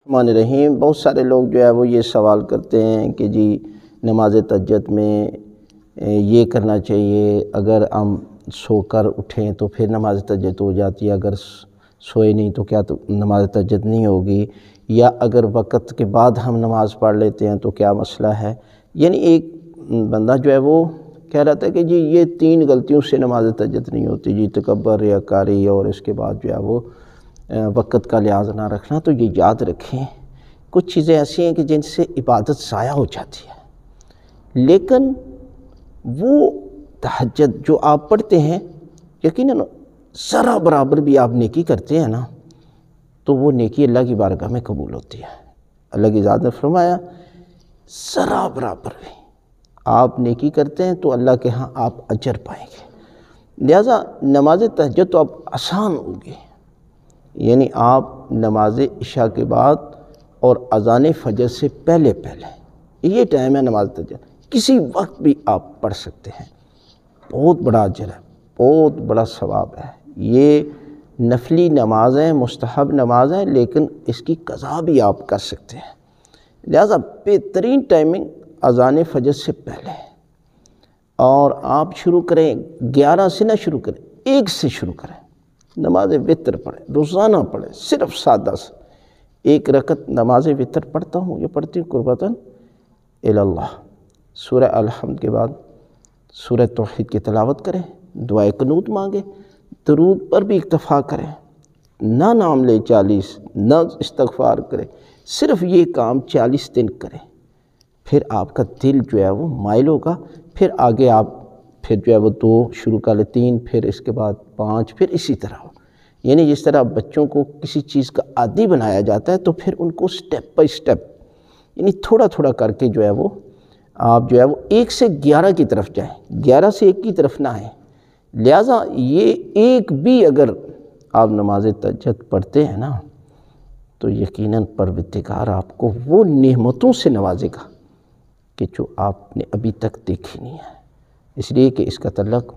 الرحمن الرحیم۔ بہت سارے لوگ جو ہے وہ یہ سوال کرتے ہیں کہ جی نماز تہجد میں یہ کرنا چاہیے، اگر ہم سو کر اٹھیں تو پھر نماز تہجد ہو جاتی ہے، اگر سوئے نہیں تو کیا نماز تہجد نہیں ہوگی، یا اگر وقت کے بعد ہم نماز پڑھ لیتے ہیں تو کیا مسئلہ ہے۔ یعنی ایک بندہ جو ہے وہ کہہ رہا تھا کہ جی یہ 3 غلطیوں سے نماز تہجد نہیں ہوتی، جی تکبر، ریاکاری، اور اس کے بعد جو ہے وہ وقت کا لحاظ نہ رکھنا۔ تو یہ یاد رکھیں، کچھ چیزیں ایسی ہیں کہ جن سے عبادت ضائع ہو جاتی ہے، لیکن وہ تہجد جو آپ پڑھتے ہیں یقیناً ذرا برابر بھی آپ نیکی کرتے ہیں نا، تو وہ نیکی اللہ کی بارگاہ میں قبول ہوتی ہے۔ اللہ کی ذات نے فرمایا ذرا برابر بھی آپ نیکی کرتے ہیں تو اللہ کے ہاں آپ اجر پائیں گے۔ لہٰذا نماز تہجد تو اب آسان ہوگی، یعنی آپ نماز عشاء کے بعد اور اذان فجر سے پہلے یہ ٹائم ہے نماز تہجد، کسی وقت بھی آپ پڑھ سکتے ہیں۔ بہت بڑا اجر ہے، بہت بڑا ثواب ہے۔ یہ نفلی نماز ہے، مستحب نماز ہے، لیکن اس کی قضا بھی آپ کر سکتے ہیں۔ لہٰذا بہترین ٹائمنگ اذان فجر سے پہلے، اور آپ شروع کریں 11 سے نہ شروع کریں، 1 سے شروع کریں۔ نماز وتر پڑھیں، روزانہ پڑھیں، صرف سادہ سے 1 رکعت نماز وتر پڑھتا ہوں، یہ پڑھتی ہوں قربتاً اللہ۔ سورہ الحمد کے بعد سورہ توحید کی تلاوت کریں، دعائے قنوت مانگیں، درود پر بھی اکتفا کریں، نہ نام لے 40، نہ استغفار کریں، صرف یہ کام 40 دن کریں۔ پھر آپ کا دل جو ہے وہ مائل ہوگا، پھر آگے آپ پھر جو ہے وہ 2 شروع کر لیں، 3، پھر اس کے بعد 5، پھر اسی طرح ہو۔ یعنی جس طرح بچوں کو کسی چیز کا عادی بنایا جاتا ہے، تو پھر ان کو سٹیپ بائی سٹیپ، یعنی تھوڑا تھوڑا کر کے جو ہے وہ آپ جو ہے وہ 1 سے 11 کی طرف جائیں، 11 سے 1 کی طرف نہ آئیں۔ لہٰذا یہ 1 بھی اگر آپ نماز تہجد پڑھتے ہیں نا، تو یقیناً پروردگار آپ کو وہ نعمتوں سے نوازے گا کہ جو آپ نے ابھی تک دیکھی نہیں ہے، اس لیے کہ اس کا تعلق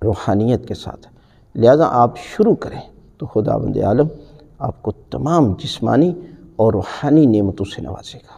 روحانیت کے ساتھ ہے۔ لہٰذا آپ شروع کریں تو خداوند عالم آپ کو تمام جسمانی اور روحانی نعمتوں سے نوازے گا۔